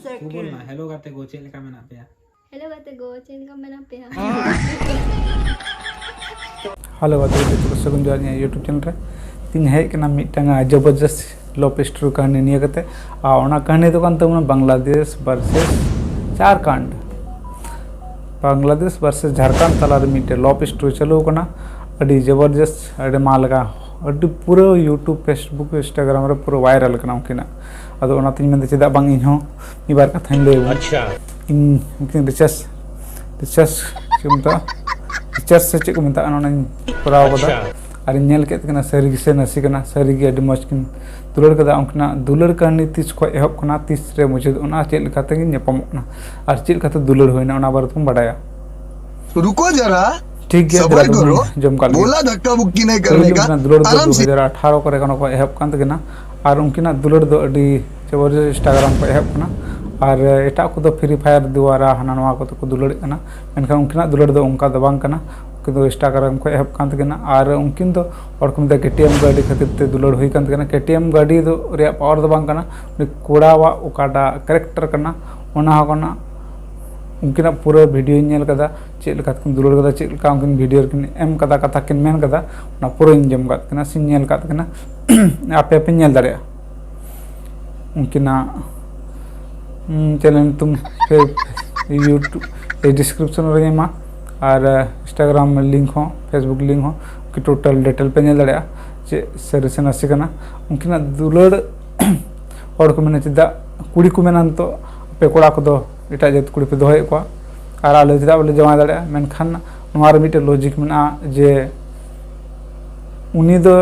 बोलना हेलो गाते go check लेका मेना पेया हेलो गाते गो चेक लेका मेना पेया हेलो गाते गो सगुन जोहार यूट्यूब चैनल रे तीन हेज कना मिटंग जबरदस्त लव स्टोरी कहानी निया कते आ ओना कहानी दो कान तमना बांग्लादेश वर्सेस झारखंड बांग्लादेश वर्सेस झारखंड तला रे मिटे लव स्टोरी चलो कना अडी जबरदस्त अडी मालगा अडी पूरा यूट्यूब फेसबुक इंस्टाग्राम रे पूरा वायरल कना उनकिना अदो ओना तिन मेन चेदा बांग इन हो मी बार कथा इन लय अच्छा इन उनकिन रिसर्च से चेक को मिता ओना कोराव कदा और नेल के कना सरी से नसी कना सरी के अडी मज किन दुलर कदा उनकिना दुलर कहानी तीस को एहब कना तीस रे मुझे ओना चेक लेकाते ᱧᱟᱯᱟᱢᱚᱜ और चेक लेकाते दुलर होइना ओना बार तुम बडाया रुको जरा ठीक है जम का बोला धक्का मुक्की नहीं करने का दुलर 2018 करे कनो को एहब कान तगना और उनकिना दुलर दो अडी जबरदस्त इंस्टाग्राम को एहब कना और एटा को दो फ्री फायर द्वारा हना नवा को तो को दुलर कना मेनखा उनकिना दुलर दो उनका दबांग कना किंतु इंस्टाग्राम को एहब कान तगना और उनकिन दो और को KTM गाड़ी खातिर ते दुलर हुई कान तगना KTM गाड़ी दो रे पावर दबांग कना कोड़ा वा उकाडा कैरेक्टर कना ओना होना उनकिना पूरा वीडियो नेल कदा चेक लेका दुलर कदा चेक लेका उनकिन वीडियो किन एम कदा कथा किन मेन कदा ना पूरा इंजम कात कना सिन नेल कात कना आपे पे नेल दारे उनकिना चैनल तुम यूट्यूब डिस्क्रिप्शन रे मा और इंस्टाग्राम में लिंक हो फेसबुक लिंक हो कि टोटल डिटेल पे नेल दारे चे सरी से नसी कना उनकिना दुलर और को मेने चदा कुड़ी को मेना तो पे कोड़ा को दो एटा जात कुड़ी पे दोहे को और आले चदा बोले जमा दारे मेनखान नोआ रे मिटे लॉजिक मेना जे उनी दो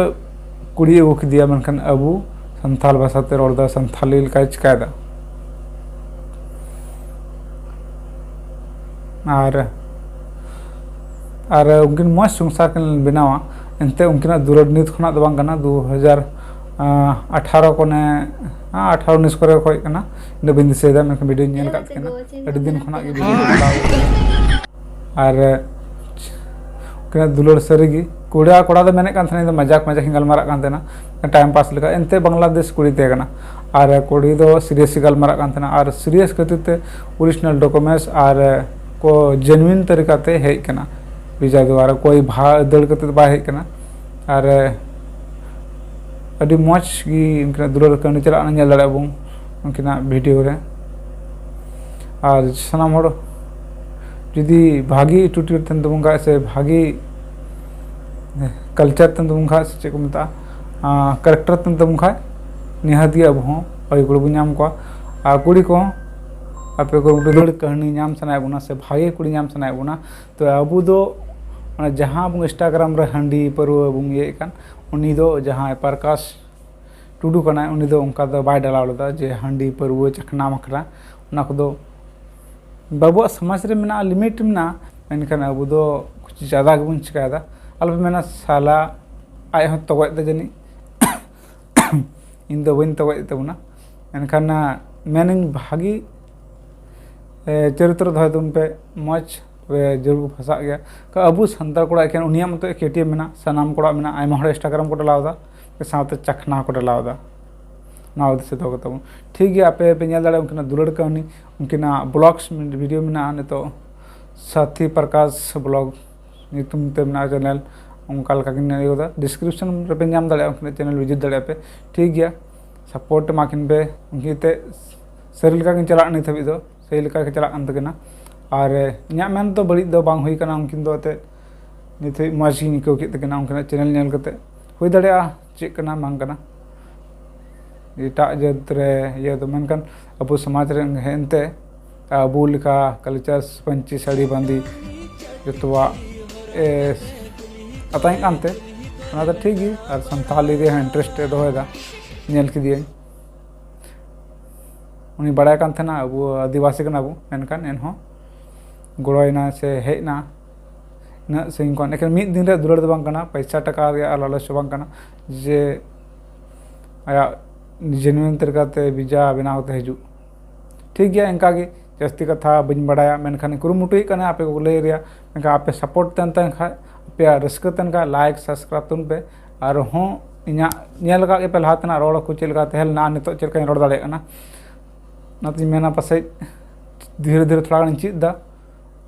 कुड़ी अगु खदिया मेनखान अबु संथाल भाषा ते रोड़ दा संथाली का चिकायदा और उनकिन मज संसार किन बनावा एनते उनकिना दुलर नित खना दो बांग कना 2018 को ने 18 19 करे खोय कना इन बिंद सेदा में वीडियो नेल कात कना अडी दिन खना के वीडियो और उनकिना दुलर सरीगी कुड़ा कोड़ा दो मेने कान थने मजाक हिंगल मारा कान तेना टाइम पास लेका एनते बांग्लादेश कुड़ी ते कना और कुड़ी दो सीरियस गल मारा कान तेना और सीरियस कतिते ओरिजिनल डॉक्यूमेंट्स और को जेन्युइन तरीका ते हेज कना वीजा द्वारा कोई भा दड़ कते बा हेज कना और अडी मज गी उनकिना दुलर कहानी चला नेल दाड़ा बुं उनकिना वीडियो रे और सनाम होड़ जुदी भागी एटीट्यूड तन तबुंगा से भागी कल्चर तन तबुंगा से चे को मता कैरेक्टर तन तबुंगा निहाती अब हो और गुड़ बुनाम को आ कुड़ी को आपे को दुलर कहानी नाम सनाय बुना से भागे कुड़ी नाम सनाय बुना तो अबु दो जहाँ बुंग इंस्टाग्राम रे हंडी परवा बुंग ये कान उनी दो जहाँ प्रकाश टुडू कना उनी दो उनका दो बाय डालाव लदा जे हंडी परवा चखना मखरा उना को दो बाबू समाज रे मेना लिमिट मेना मेनखान अबु दो कुछ ज्यादा गबुन चिकायदा अलबे मेना साला आय हो तगय दे जनी इन दो बइन तगय तबुना मेनखान मेनिन भागी चरित्र धोय दुन पे मज जरूर को फंसा गया का अबू संतार कोड़ा एकेन उनिया मत KTM मेना सनाम कोड़ा मेना आयमा हर इंस्टाग्राम को डालावदा साथ चखना को डालावदा ना से तो कतबु ठीक है आपे पे नेल दाड़ा उनकिना दुलर कहानी उनकिना ब्लॉग्स वीडियो मेना ने तो साथी प्रकाश ब्लॉग नितुम ते मेना चैनल उनका लका किन नेयोदा डिस्क्रिप्शन रे पे नाम दाड़ा उनकिना चैनल विजिट दाड़ा पे ठीक गया सपोर्ट माकिन पे उनकीते सरिल का किन चला नि थबि दो सही लेका के चला कान तकना और इना मेन तो बड़ी दो बांग हुई कना उनकिन दो ते नित मज ही निको के तकना उनकिना चैनल नेल कते हुई दाड़ा चेक कना मांग कना एटा जत रे ये तो मेनकन अबु समाज रे हेनते अबु लेका कल्चर पंची साड़ी बांदी जतवा अताई कानते ओना तो ठीक ही और संताली रे इंटरेस्ट दोहेदा नेल के दिए उनी बड़ा कान थना अबु आदिवासी कना अबु मेनकान एनहो गड़ोयना से हेजना न सिंग कोन एके मिद दिन रे दुलर दो बांग कना पैसा टका रे लालच बांग कना जे आया जेन्युइन तरीका ते वीजा बनाव ते हजू ठीक गया इनका गे जस्ती कथा बन बड़ाया मेनखान कुरुमुटुई कना आपे को लय रिया मेनका आपे सपोर्ट तन तन खा पे रस्क तन का लाइक सब्सक्राइब तुन पे और हो इना नेल का पे लहातना रोड को चलका तेहल ना नितो चलका रोड दाड़े कना नातिन मेना पासे धीरे धीरे थोड़ा गानी चीज दा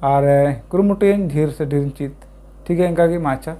और कुरुमुटुयां ढेर से ढेर चीज ठीक है इनका मा अच्छा